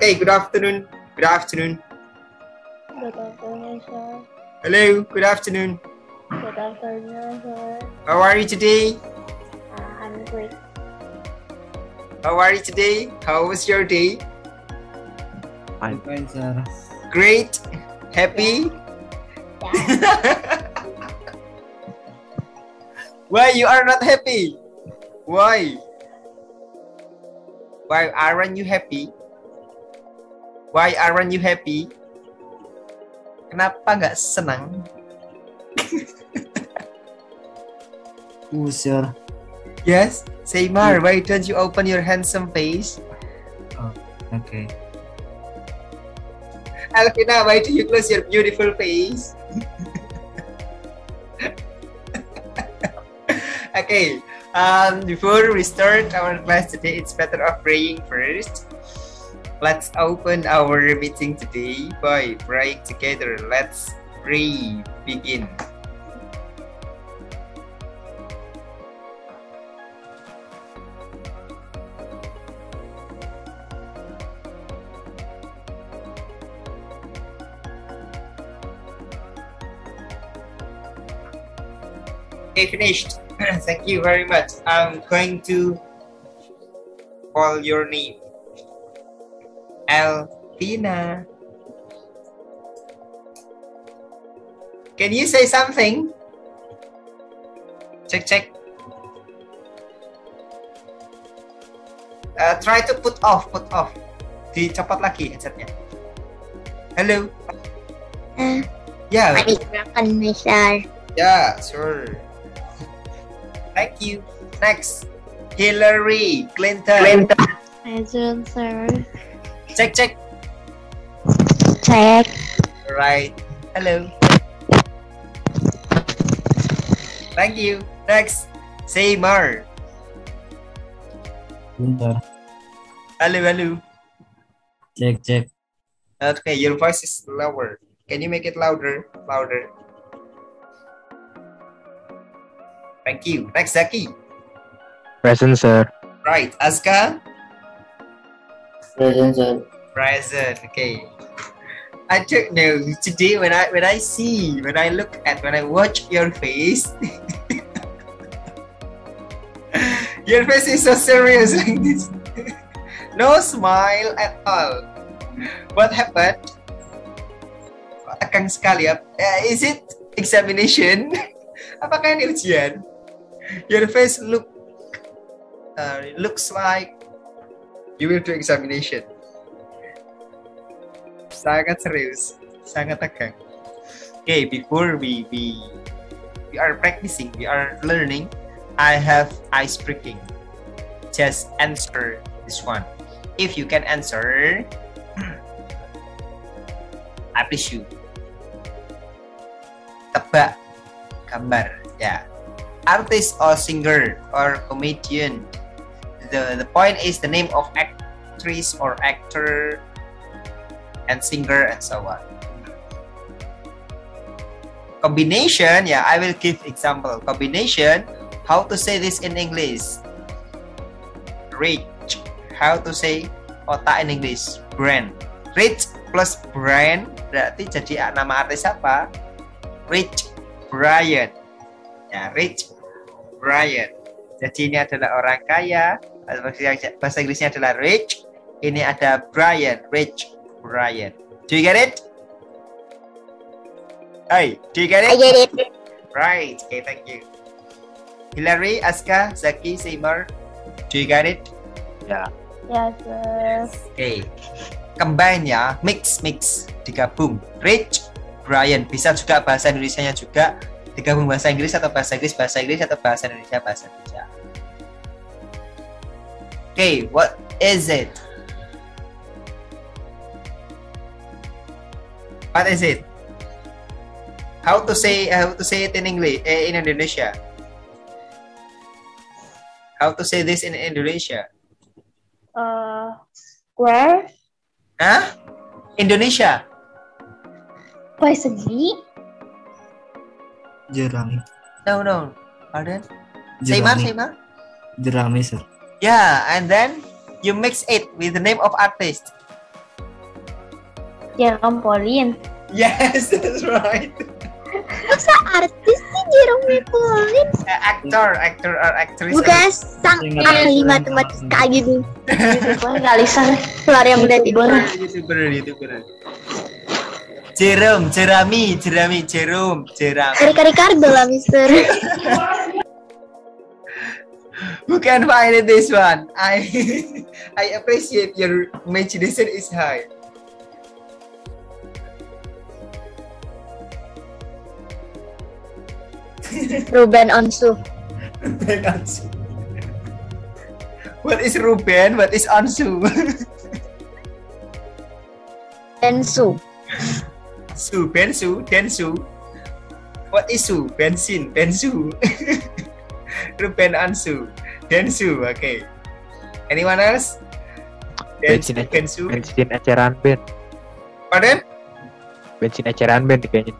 Okay, good afternoon. Good afternoon. Good afternoon, sir. Hello, good afternoon. Good afternoon, sir. How are you today? I'm great. How are you today? How was your day? I'm fine, sir. Great. Happy? Yeah. Why you are not happy? Why? Why aren't you happy? Why aren't you happy? Kenapa nggak senang? Sir. Yes, Seymar, why don't you open your handsome face? Oh, okay. Alvina, why do you close your beautiful face? Okay, before we start our class today, it's better off praying first. Let's open our meeting today by praying together. Let's pray. Begin. Okay, finished. Thank you very much. I'm going to call your name. Alvina. Can you say something? Check. Try to put off. Dicopot lagi headsetnya. Hello. Yeah. Makan, Mister. Yeah, sure. Thank you. Next, Hillary Clinton. Present, sir. Check. Check. Right. Hello. Thank you. Next, Seymar. Bentar. Hello. Cek. Okay, your voice is lower. Can you make it louder? Thank you. Next, Zaki. Present, sir. Right. Aska. Present, sir. Present. Okay. I don't know. Today when I watch your face, your face is so serious like this. No smile at all. What happened? Tegang sekali ya. Is it examination? Apakah ini ujian? Your face looks like you will do examination. Sangat serius, sangat tegang. Okay, before we are practicing, we are learning, I have ice breaking. Just answer this one. If you can answer, I please you. Tebak gambar, ya. Artist or singer or comedian. The point is the name of actress or actor and singer and so on. Combination, yeah, I will give example. Combination, how to say this in English? Rich. How to say otak in English? Brand. Rich plus brand berarti jadi nama artis apa? Rich Brian. Ya, Rich Brian. Jadi ini adalah orang kaya. Bahasa Inggrisnya adalah rich. Ini ada Brian, Rich Brian. Do you get it? Hey, do you get it? I get it. Right. Okay, thank you. Hillary, Aska, Zaki, Seymar, do you get it? Ya. Yes, sir. Okay. Combine ya, mix, digabung. Rich Brian. Bisa juga bahasa Indonesianya juga digabung bahasa Inggris atau bahasa Inggris atau bahasa Indonesia. Okay, what is it? What is it? How to say it in English in Indonesia? How to say this in Indonesia? Where? Hah? Indonesia? Persegi? Jarang. No. Pardon? Seymar? Jarang, sir. Yeah, and then you mix it with the name of artist. Jerompolin. Yes, that's right. Masa artis sih Jerompolin? Actor or actress. Bukan sang ahli matematika gitu. Galisan keluar yang udah tidur. YouTuber. Jerome. Kari-kari kardo lah, Mister. Who can find it, this one? I appreciate your imagination is high. Ruben Onsu. What is Ruben? What is Ansu? Densu. Densu. What is Su? Bensu. Ruben Ansu. Densu. Okay. Anyone else? Bensu. Bensin eceran Ben. Pardon? Bensin eceran Ben kayaknya.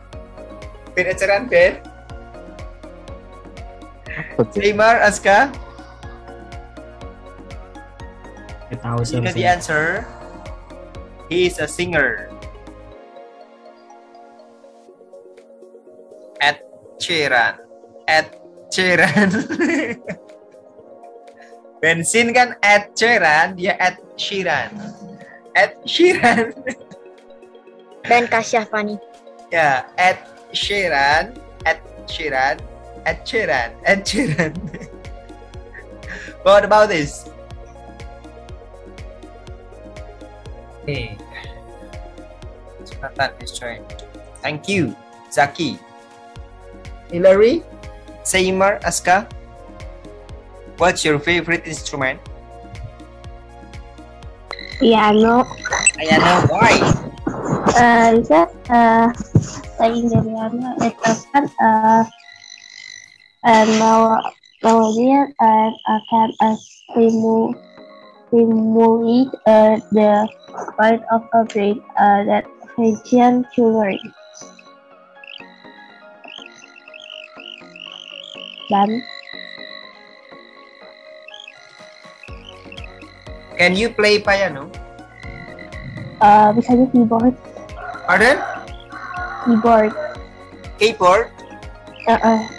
Ben eceran Ben. Seymour, Aska. Ketahui You know the answer. He is a singer. Ed Sheeran. Bensin kan Ed Sheeran, dia Ed Sheeran. Ben Kasyafani. Ya, Ed Sheeran. What about this? Okay. Jonathan is joined. Thank you, Zaki. Hillary, Seymour, Aska. What's your favorite instrument? Piano. Why? Selain dari piano itu kan melodinya akan stimulate the part of a brain that function to learn. Dan Can you play piano? misalnya keyboard. Pardon? Keyboard. Keyboard?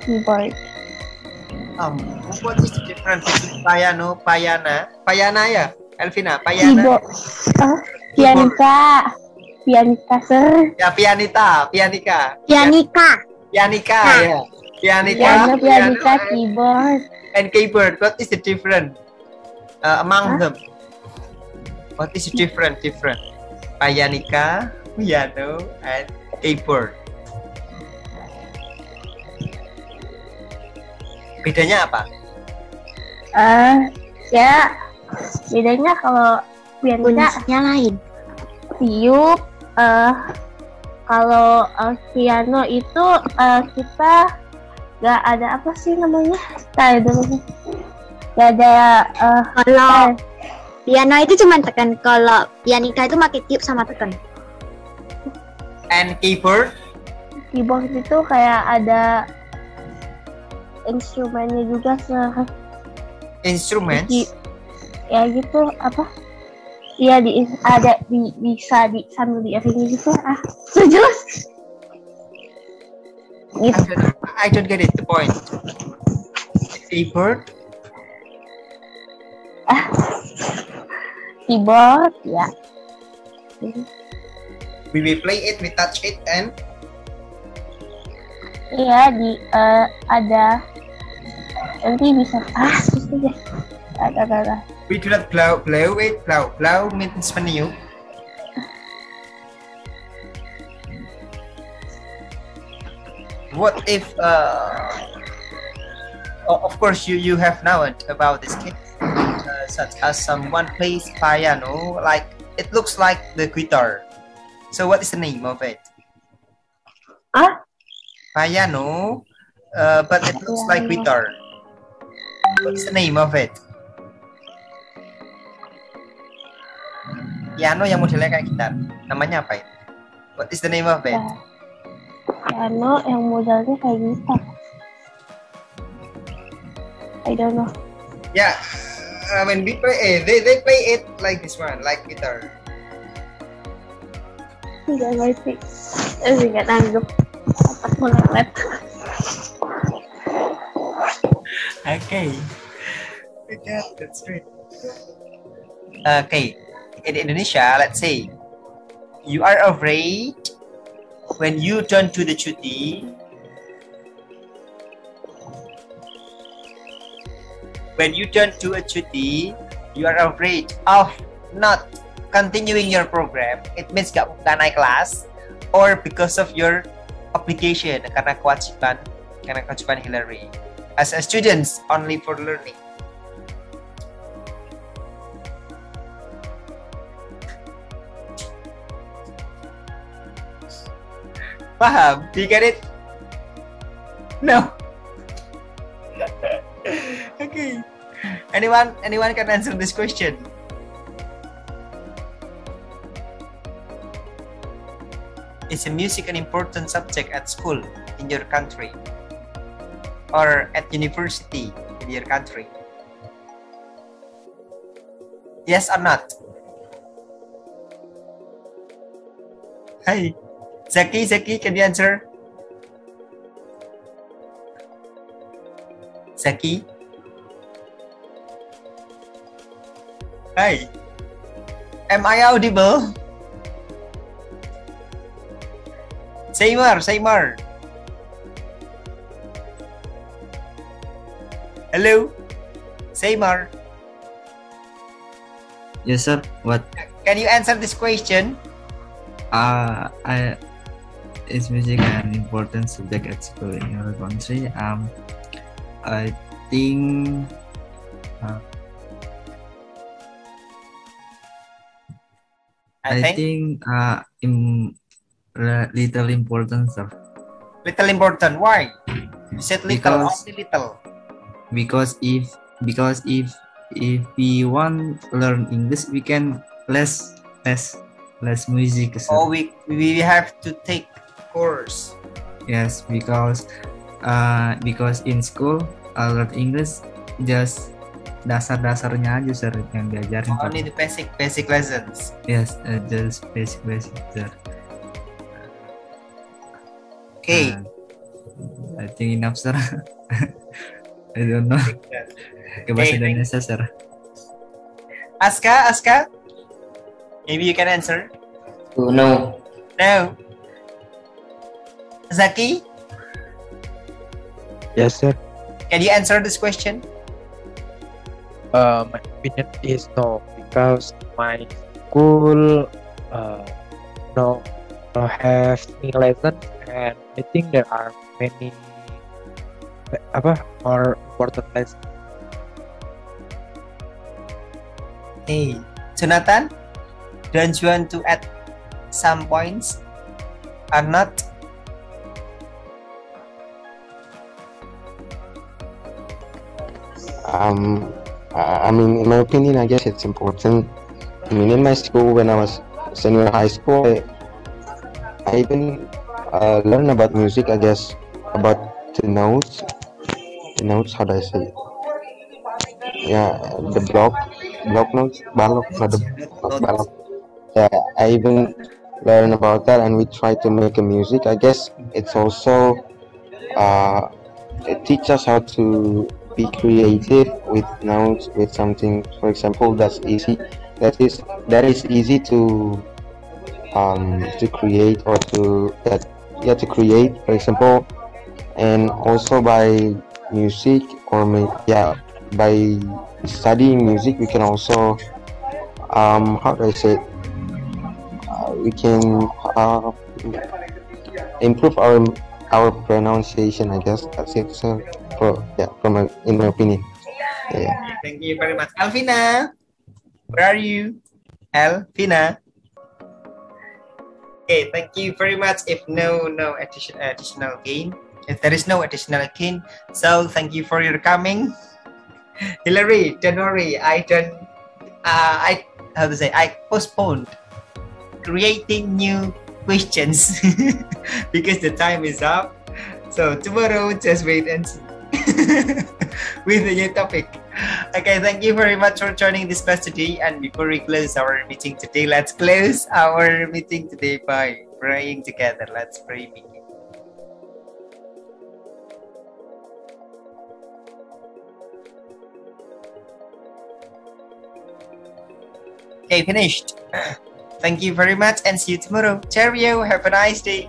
Keyboard. What is the difference between piano, payana ya, Elvina, payana. Keyboard. Pianika, sir. Ya, pianika. Pianika. Ya. Pianika, keyboard. And keyboard. What is the difference among them? What is the different? Pianika, piano, and keyboard. Bedanya apa? Ya bedanya kalau pianika lain. Tiup. Kalau piano itu kita nggak ada apa sih namanya? Nggak ada. Kalau piano itu cuma tekan. Kalau pianika itu pakai tiup sama tekan. And keyboard? Keyboard itu kayak ada instrumennya juga, Instruments? Ya gitu apa? Iya bisa sambil diiringi gitu. Sejelas. Gitu. I don't get it, the point. Keyboard? Keyboard ya. We will play it, we touch it, and Iya ada nanti bisa susah ya. Ada. we do not blow it. Blow means meniup. What if of course you have known about this case, such as someone plays piano, like it looks like the guitar. So what is the name of it? Piano, but it looks like guitar. What is the name of it? Piano yang modelnya kayak gitar. Namanya apa itu? What is the name of it? Piano yang modelnya kayak gitar. I don't know. Yeah, I mean we play. They play it like this one, like guitar. Enggak ngerti. Enggak tanggap. Otakku lelet. Okay. That's great. Okay. In Indonesia, let's say you are afraid when you don't do the cuti. When you don't do a cuti, you are afraid of not continuing your program. It means gak naik kelas, or because of your obligation, karena kewajiban Hillary. As a students, only for learning. Paham? Do you get it? No. Okay. Anyone can answer this question? Is music an important subject at school in your country? Or at university in your country? Yes or not? Hi. Zaki, can you answer? Zaki? Hi. Am I audible? Say more. Hello? Say more. Yes, sir. What? Can you answer this question? Is music an important subject at school in your country? I think little important, sir. Little important. Why? You said little. Only little. Because if we want to learn English, we can less music, sir. Oh, we have to take course. Yes, because in school learn English just dasar-dasarnya aja, sir, yang diajarin. Only the basic lessons. Yes, just basic, sir. Okay. I think enough, sir. I don't know. Ke bahasa Indonesia, sir. Aska, maybe you can answer. No. Zaki, Yes, sir. can you answer this question? My opinion is no, because my school no have any lesson, and I think there are many more important lessons. Hey, Jonathan, don't you want to add some points or not? I mean, in my opinion, I guess it's important. I mean, in my school, when I was senior high school, I even learned about music, I guess, about the notes, how do I say it? Yeah, the block notes, balok, not the balok. Yeah, I even learned about that, and we try to make a music. I guess it's also it teaches us how to be creative with notes, with something, for example, that is easy to create, or to create, for example. And also by music, or by studying music, we can also how do I say it? We can improve our pronunciation, I guess. That's it. So in my opinion. Yeah. Thank you very much. Alvina, where are you? Alvina. Okay, thank you very much. If no additional game, if there is no additional game, so thank you for your coming. Hillary, don't worry. I postponed creating new questions because the time is up. So tomorrow, just wait and see with the new topic. Okay, thank you very much for joining this class today. And before we close our meeting today, let's close our meeting today by praying together. Let's pray. Okay, finished. Thank you very much and see you tomorrow. Cheerio, have a nice day.